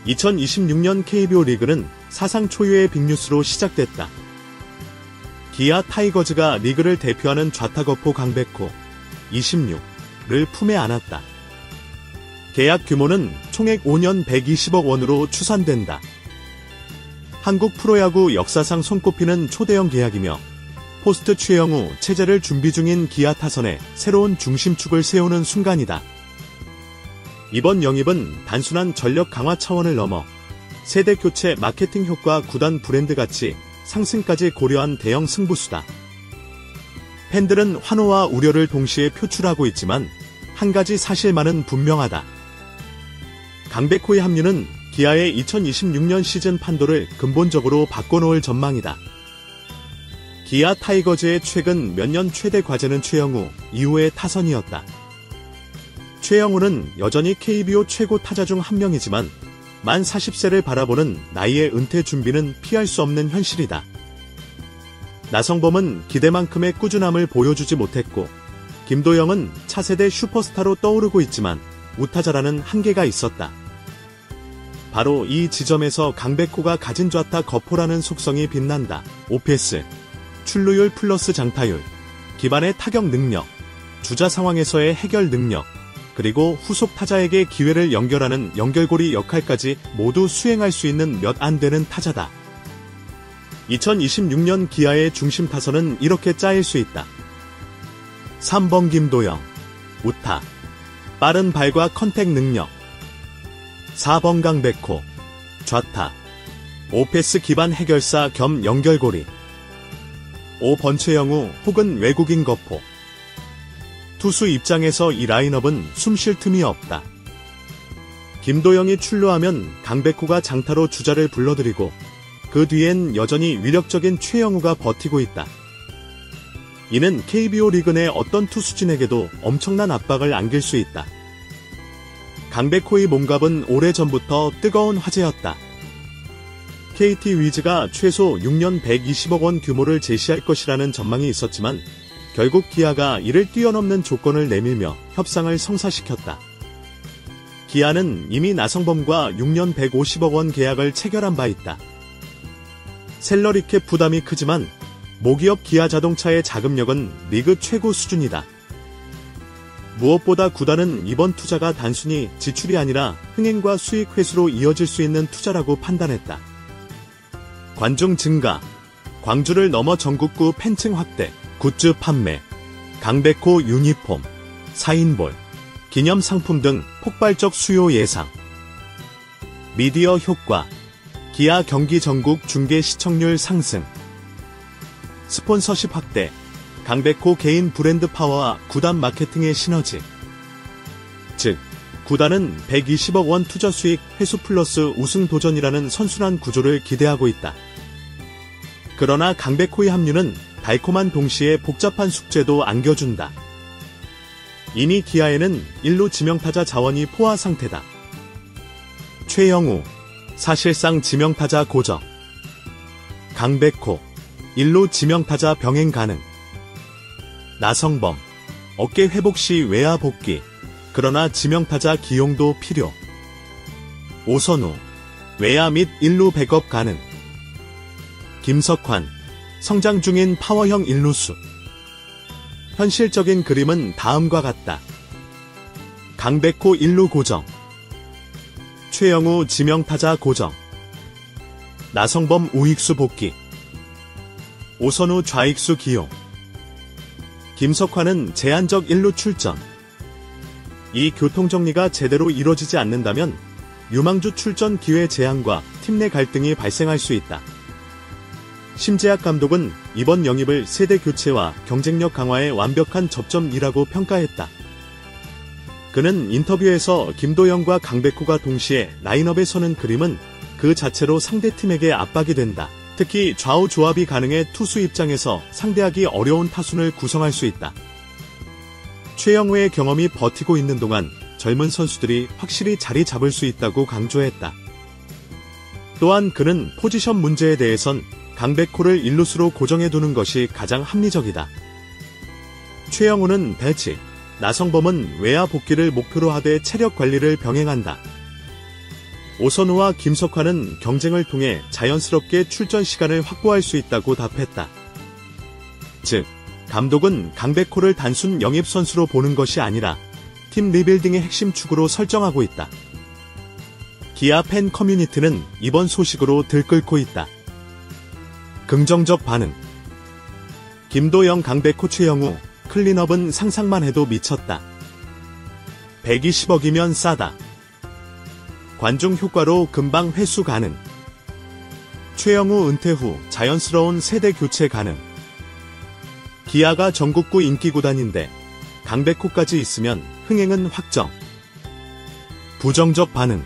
2026년 KBO 리그는 사상 초유의 빅뉴스로 시작됐다. 기아 타이거즈가 리그를 대표하는 좌타거포 강백호 26를 품에 안았다. 계약 규모는 총액 5년 120억 원으로 추산된다. 한국 프로야구 역사상 손꼽히는 초대형 계약이며 포스트 최영우 체제를 준비 중인 기아 타선에 새로운 중심축을 세우는 순간이다. 이번 영입은 단순한 전력 강화 차원을 넘어 세대 교체 마케팅 효과 구단 브랜드 가치 상승까지 고려한 대형 승부수다. 팬들은 환호와 우려를 동시에 표출하고 있지만 한 가지 사실만은 분명하다. 강백호의 합류는 기아의 2026년 시즌 판도를 근본적으로 바꿔놓을 전망이다. 기아 타이거즈의 최근 몇 년 최대 과제는 최영우 이후의 타선이었다. 최영우는 여전히 KBO 최고 타자 중 한 명이지만 만 40세를 바라보는 나이의 은퇴 준비는 피할 수 없는 현실이다. 나성범은 기대만큼의 꾸준함을 보여주지 못했고 김도영은 차세대 슈퍼스타로 떠오르고 있지만 우타자라는 한계가 있었다. 바로 이 지점에서 강백호가 가진 좌타 거포라는 속성이 빛난다. OPS, 출루율 플러스 장타율, 기반의 타격 능력, 주자 상황에서의 해결 능력, 그리고 후속 타자에게 기회를 연결하는 연결고리 역할까지 모두 수행할 수 있는 몇 안 되는 타자다. 2026년 기아의 중심 타선은 이렇게 짜일 수 있다. 3번 김도영, 우타, 빠른 발과 컨택 능력. 4번 강백호, 좌타, 오패스 기반 해결사 겸 연결고리. 5번 최영우 혹은 외국인 거포. 투수 입장에서 이 라인업은 숨쉴 틈이 없다. 김도영이 출루하면 강백호가 장타로 주자를 불러들이고 그 뒤엔 여전히 위력적인 최영우가 버티고 있다. 이는 KBO 리그 내 어떤 투수진에게도 엄청난 압박을 안길 수 있다. 강백호의 몸값은 오래전부터 뜨거운 화제였다. KT 위즈가 최소 6년 120억 원 규모를 제시할 것이라는 전망이 있었지만 결국 기아가 이를 뛰어넘는 조건을 내밀며 협상을 성사시켰다. 기아는 이미 나성범과 6년 150억 원 계약을 체결한 바 있다. 셀러리캡 부담이 크지만 모기업 기아자동차의 자금력은 리그 최고 수준이다. 무엇보다 구단은 이번 투자가 단순히 지출이 아니라 흥행과 수익 회수로 이어질 수 있는 투자라고 판단했다. 관중 증가, 광주를 넘어 전국구 팬층 확대, 굿즈 판매, 강백호 유니폼, 사인볼, 기념 상품 등 폭발적 수요 예상. 미디어 효과, 기아 경기 전국 중계 시청률 상승. 스폰서십 확대, 강백호 개인 브랜드 파워와 구단 마케팅의 시너지. 즉, 구단은 120억 원 투자 수익 회수 플러스 우승 도전이라는 선순환 구조를 기대하고 있다. 그러나 강백호의 합류는 달콤한 동시에 복잡한 숙제도 안겨준다. 이미 기아에는 1루 지명타자 자원이 포화 상태다. 최영우, 사실상 지명타자 고정. 강백호, 1루 지명타자 병행 가능. 나성범, 어깨 회복 시 외야 복귀, 그러나 지명타자 기용도 필요. 오선우, 외야 및 1루 백업 가능. 김석환, 성장 중인 파워형 1루수. 현실적인 그림은 다음과 같다. 강백호 1루 고정, 최영우 지명타자 고정, 나성범 우익수 복귀, 오선우 좌익수 기용, 김석환은 제한적 1루 출전. 이 교통정리가 제대로 이뤄지지 않는다면 유망주 출전 기회 제한과 팀 내 갈등이 발생할 수 있다. 심재학 감독은 이번 영입을 세대 교체와 경쟁력 강화의 완벽한 접점이라고 평가했다. 그는 인터뷰에서 김도영과 강백호가 동시에 라인업에 서는 그림은 그 자체로 상대팀에게 압박이 된다. 특히 좌우 조합이 가능해 투수 입장에서 상대하기 어려운 타순을 구성할 수 있다. 최영우의 경험이 버티고 있는 동안 젊은 선수들이 확실히 자리 잡을 수 있다고 강조했다. 또한 그는 포지션 문제에 대해선 강백호를 1루수로 고정해두는 것이 가장 합리적이다. 최영우는 배치, 나성범은 외야 복귀를 목표로 하되 체력 관리를 병행한다. 오선우와 김석환은 경쟁을 통해 자연스럽게 출전 시간을 확보할 수 있다고 답했다. 즉, 감독은 강백호를 단순 영입 선수로 보는 것이 아니라 팀 리빌딩의 핵심 축으로 설정하고 있다. 기아 팬 커뮤니티는 이번 소식으로 들끓고 있다. 긍정적 반응. 김도영, 강백호, 최영우, 클린업은 상상만 해도 미쳤다. 120억이면 싸다. 관중 효과로 금방 회수 가능. 최영우 은퇴 후 자연스러운 세대 교체 가능. 기아가 전국구 인기 구단인데 강백호까지 있으면 흥행은 확정. 부정적 반응.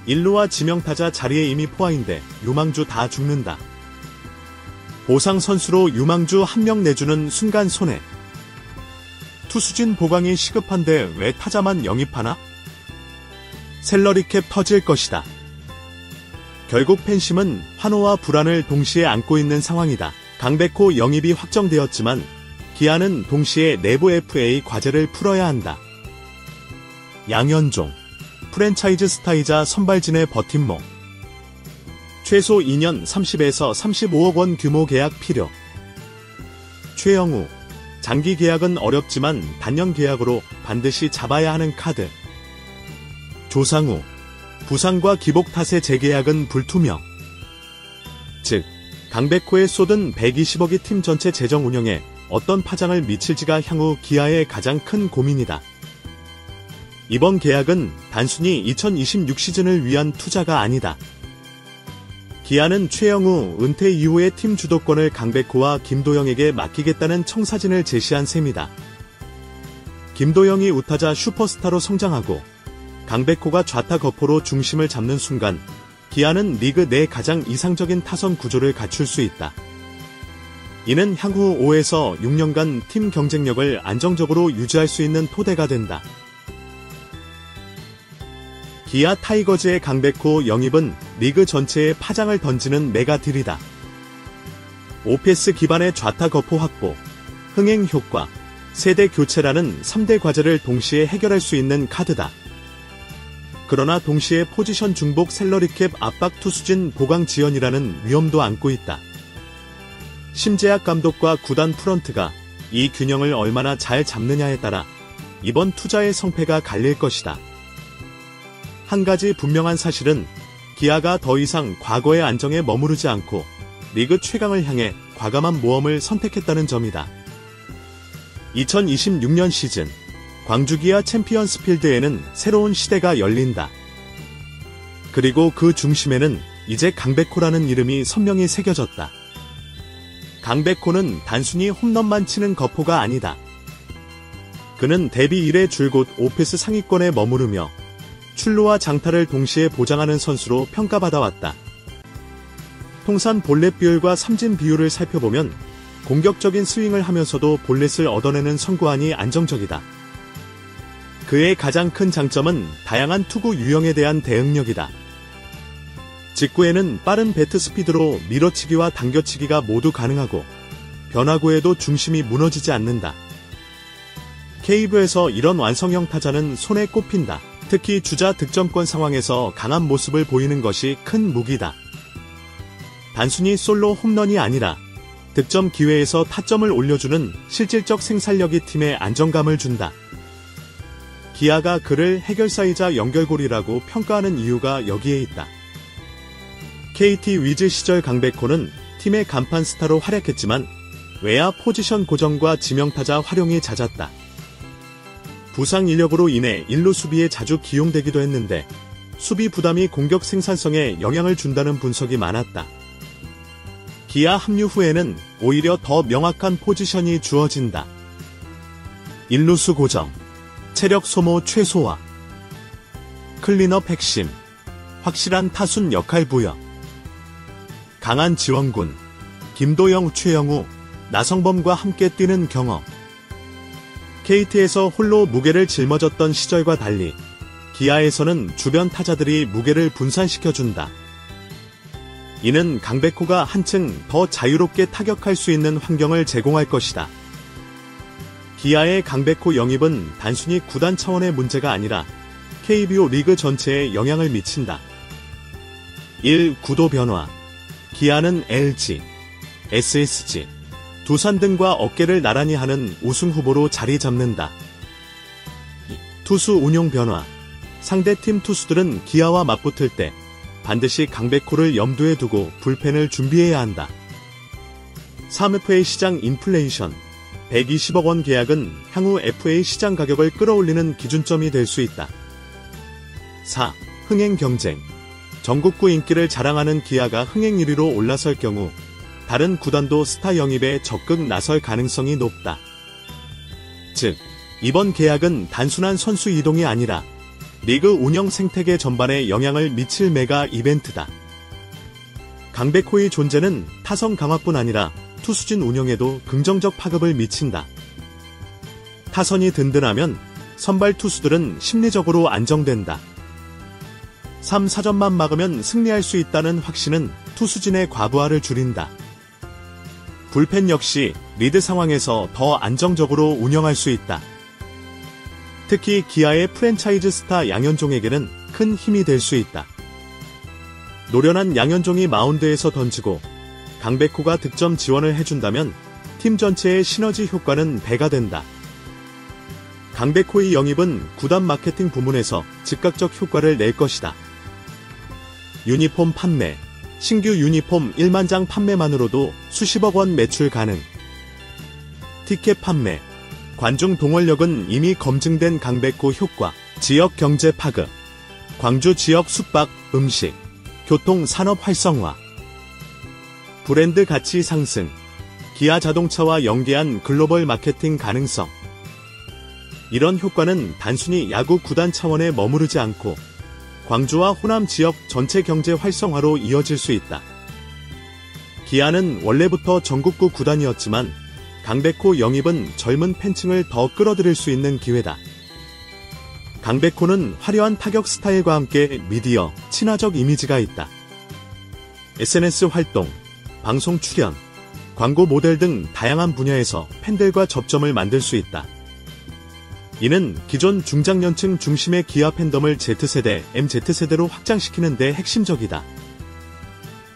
1루와 지명타자 자리에 이미 포화인데 유망주 다 죽는다. 보상 선수로 유망주 한 명 내주는 순간 손해. 투수진 보강이 시급한데 왜 타자만 영입하나? 샐러리캡 터질 것이다. 결국 팬심은 환호와 불안을 동시에 안고 있는 상황이다. 강백호 영입이 확정되었지만 기아는 동시에 내부 FA 과제를 풀어야 한다. 양현종, 프랜차이즈 스타이자 선발진의 버팀목. 최소 2년 30에서 35억 원 규모 계약 필요. 최영우, 장기 계약은 어렵지만 단년 계약으로 반드시 잡아야 하는 카드. 조상우, 부상과 기복 탓에 재계약은 불투명. 즉, 강백호에 쏟은 120억이 팀 전체 재정 운영에 어떤 파장을 미칠지가 향후 기아의 가장 큰 고민이다. 이번 계약은 단순히 2026 시즌을 위한 투자가 아니다. 기아는 최영우 은퇴 이후의 팀 주도권을 강백호와 김도영에게 맡기겠다는 청사진을 제시한 셈이다. 김도영이 우타자 슈퍼스타로 성장하고 강백호가 좌타 거포로 중심을 잡는 순간 기아는 리그 내 가장 이상적인 타선 구조를 갖출 수 있다. 이는 향후 5에서 6년간 팀 경쟁력을 안정적으로 유지할 수 있는 토대가 된다. 기아 타이거즈의 강백호 영입은 리그 전체에 파장을 던지는 메가딜이다. 오페스 기반의 좌타 거포 확보, 흥행 효과, 세대 교체라는 3대 과제를 동시에 해결할 수 있는 카드다. 그러나 동시에 포지션 중복 샐러리캡 압박 투수진 보강 지연이라는 위험도 안고 있다. 심재학 감독과 구단 프런트가 이 균형을 얼마나 잘 잡느냐에 따라 이번 투자의 성패가 갈릴 것이다. 한 가지 분명한 사실은 기아가 더 이상 과거의 안정에 머무르지 않고 리그 최강을 향해 과감한 모험을 선택했다는 점이다. 2026년 시즌 광주 기아 챔피언스 필드에는 새로운 시대가 열린다. 그리고 그 중심에는 이제 강백호라는 이름이 선명히 새겨졌다. 강백호는 단순히 홈런만 치는 거포가 아니다. 그는 데뷔 이래 줄곧 오페스 상위권에 머무르며 출루와 장타를 동시에 보장하는 선수로 평가받아왔다. 통산 볼넷 비율과 삼진 비율을 살펴보면 공격적인 스윙을 하면서도 볼넷을 얻어내는 선구안이 안정적이다. 그의 가장 큰 장점은 다양한 투구 유형에 대한 대응력이다. 직구에는 빠른 배트 스피드로 밀어치기와 당겨치기가 모두 가능하고 변화구에도 중심이 무너지지 않는다. K부에서 이런 완성형 타자는 손에 꼽힌다. 특히 주자 득점권 상황에서 강한 모습을 보이는 것이 큰 무기다. 단순히 솔로 홈런이 아니라 득점 기회에서 타점을 올려주는 실질적 생산력이 팀에 안정감을 준다. 기아가 그를 해결사이자 연결고리라고 평가하는 이유가 여기에 있다. KT 위즈 시절 강백호는 팀의 간판 스타로 활약했지만 외야 포지션 고정과 지명타자 활용이 잦았다. 부상 이력으로 인해 1루 수비에 자주 기용되기도 했는데 수비 부담이 공격 생산성에 영향을 준다는 분석이 많았다. 기아 합류 후에는 오히려 더 명확한 포지션이 주어진다. 1루수 고정, 체력 소모 최소화, 클린업 핵심, 확실한 타순 역할 부여, 강한 지원군, 김도영, 최영우, 나성범과 함께 뛰는 경험. KT에서 홀로 무게를 짊어졌던 시절과 달리 기아에서는 주변 타자들이 무게를 분산시켜준다. 이는 강백호가 한층 더 자유롭게 타격할 수 있는 환경을 제공할 것이다. 기아의 강백호 영입은 단순히 구단 차원의 문제가 아니라 KBO 리그 전체에 영향을 미친다. 1. 구도 변화. 기아는 LG, SSG, 두산 등과 어깨를 나란히 하는 우승 후보로 자리 잡는다. 2. 투수 운용 변화. 상대팀 투수들은 기아와 맞붙을 때 반드시 강백호를 염두에 두고 불펜을 준비해야 한다. 3. FA 시장 인플레이션. 120억 원 계약은 향후 FA 시장 가격을 끌어올리는 기준점이 될 수 있다. 4. 흥행 경쟁. 전국구 인기를 자랑하는 기아가 흥행 1위로 올라설 경우 다른 구단도 스타 영입에 적극 나설 가능성이 높다. 즉, 이번 계약은 단순한 선수 이동이 아니라 리그 운영 생태계 전반에 영향을 미칠 메가 이벤트다. 강백호의 존재는 타선 강화뿐 아니라 투수진 운영에도 긍정적 파급을 미친다. 타선이 든든하면 선발 투수들은 심리적으로 안정된다. 3. 사점만 막으면 승리할 수 있다는 확신은 투수진의 과부하를 줄인다. 불펜 역시 리드 상황에서 더 안정적으로 운영할 수 있다. 특히 기아의 프랜차이즈 스타 양현종에게는 큰 힘이 될 수 있다. 노련한 양현종이 마운드에서 던지고 강백호가 득점 지원을 해준다면 팀 전체의 시너지 효과는 배가 된다. 강백호의 영입은 구단 마케팅 부문에서 즉각적 효과를 낼 것이다. 유니폼 판매. 신규 유니폼 1만 장 판매만으로도 수십억 원 매출 가능. 티켓 판매. 관중 동원력은 이미 검증된 강백호 효과. 지역 경제 파급. 광주 지역 숙박, 음식, 교통 산업 활성화. 브랜드 가치 상승. 기아 자동차와 연계한 글로벌 마케팅 가능성. 이런 효과는 단순히 야구 구단 차원에 머무르지 않고 광주와 호남 지역 전체 경제 활성화로 이어질 수 있다. 기아는 원래부터 전국구 구단이었지만 강백호 영입은 젊은 팬층을 더 끌어들일 수 있는 기회다. 강백호는 화려한 타격 스타일과 함께 미디어, 친화적 이미지가 있다. SNS 활동, 방송 출연, 광고 모델 등 다양한 분야에서 팬들과 접점을 만들 수 있다. 이는 기존 중장년층 중심의 기아 팬덤을 Z세대, MZ세대로 확장시키는 데 핵심적이다.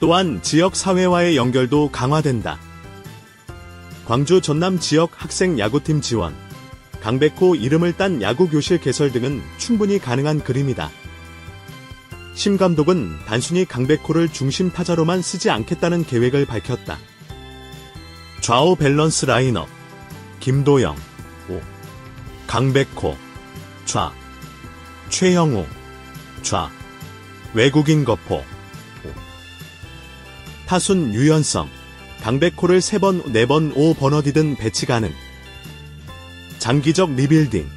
또한 지역 사회와의 연결도 강화된다. 광주 전남 지역 학생 야구팀 지원, 강백호 이름을 딴 야구교실 개설 등은 충분히 가능한 그림이다. 심 감독은 단순히 강백호를 중심 타자로만 쓰지 않겠다는 계획을 밝혔다. 좌우 밸런스 라인업. 김도영, 오. 강백호, 좌. 최영우, 좌. 외국인 거포, 오. 타순 유연성. 강백호를 3번, 4번, 5번 어디든 배치 가능. 장기적 리빌딩.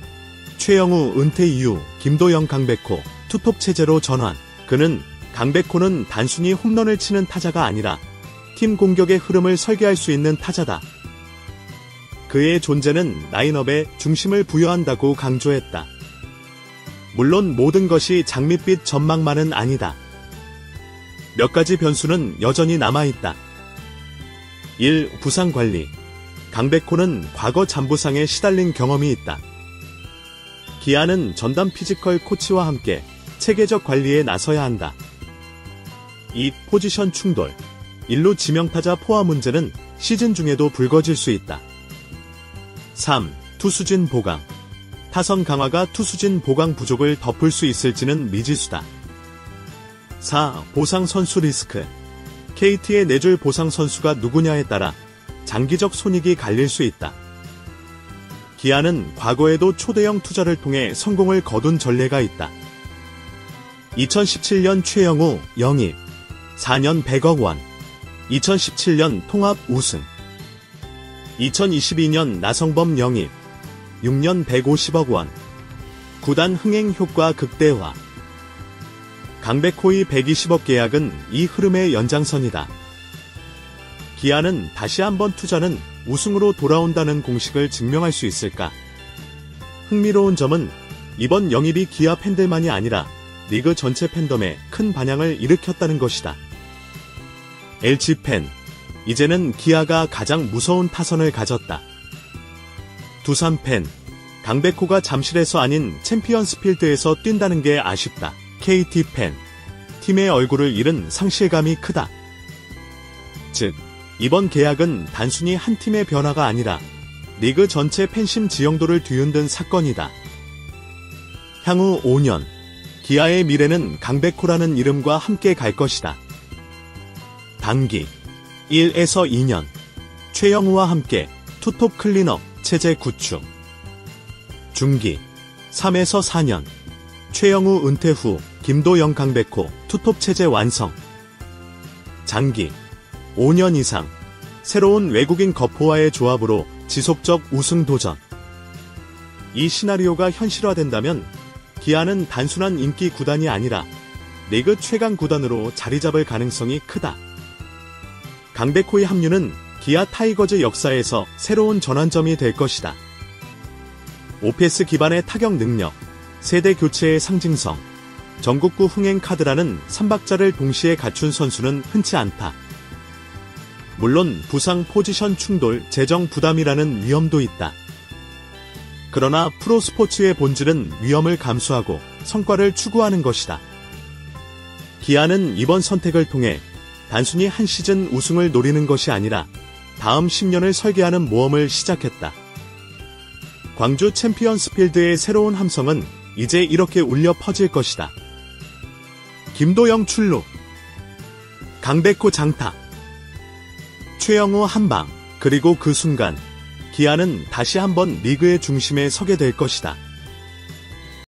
최영우 은퇴 이후 김도영 강백호 투톱 체제로 전환. 그는 강백호는 단순히 홈런을 치는 타자가 아니라 팀 공격의 흐름을 설계할 수 있는 타자다. 그의 존재는 라인업에 중심을 부여한다고 강조했다. 물론 모든 것이 장밋빛 전망만은 아니다. 몇 가지 변수는 여전히 남아있다. 1. 부상 관리. 강백호는 과거 잔부상에 시달린 경험이 있다. 기아는 전담 피지컬 코치와 함께 체계적 관리에 나서야 한다. 2. 포지션 충돌. 1루 지명타자 포화 문제는 시즌 중에도 불거질 수 있다. 3. 투수진 보강. 타선 강화가 투수진 보강 부족을 덮을 수 있을지는 미지수다. 4. 보상 선수 리스크. KT에 내줄 보상 선수가 누구냐에 따라 장기적 손익이 갈릴 수 있다. 기아는 과거에도 초대형 투자를 통해 성공을 거둔 전례가 있다. 2017년 최영우 영입. 4년 100억 원. 2017년 통합 우승. 2022년 나성범 영입. 6년 150억 원. 구단 흥행 효과 극대화. 강백호의 120억 계약은 이 흐름의 연장선이다. 기아는 다시 한번 투자는 우승으로 돌아온다는 공식을 증명할 수 있을까? 흥미로운 점은 이번 영입이 기아 팬들만이 아니라 리그 전체 팬덤에 큰 반향을 일으켰다는 것이다. LG 팬. 이제는 기아가 가장 무서운 타선을 가졌다. 두산 팬. 강백호가 잠실에서 아닌 챔피언스필드에서 뛴다는 게 아쉽다. KT 팬. 팀의 얼굴을 잃은 상실감이 크다. 즉, 이번 계약은 단순히 한 팀의 변화가 아니라 리그 전체 팬심 지형도를 뒤흔든 사건이다. 향후 5년, 기아의 미래는 강백호라는 이름과 함께 갈 것이다. 단기 1에서 2년, 최영우와 함께 투톱 클린업 체제 구축. 중기 3에서 4년, 최영우 은퇴 후 김도영 강백호 투톱 체제 완성. 장기 5년 이상, 새로운 외국인 거포와의 조합으로 지속적 우승 도전. 이 시나리오가 현실화된다면 기아는 단순한 인기 구단이 아니라 리그 최강 구단으로 자리 잡을 가능성이 크다. 강백호의 합류는 기아 타이거즈 역사에서 새로운 전환점이 될 것이다. 오페스 기반의 타격 능력, 세대 교체의 상징성, 전국구 흥행 카드라는 3박자를 동시에 갖춘 선수는 흔치 않다. 물론 부상 포지션 충돌, 재정 부담이라는 위험도 있다. 그러나 프로스포츠의 본질은 위험을 감수하고 성과를 추구하는 것이다. 기아는 이번 선택을 통해 단순히 한 시즌 우승을 노리는 것이 아니라 다음 10년을 설계하는 모험을 시작했다. 광주 챔피언스필드의 새로운 함성은 이제 이렇게 울려 퍼질 것이다. 김도영 출루, 강백호 장타, 최영우 한방, 그리고 그 순간 기아는 다시 한번 리그의 중심에 서게 될 것이다.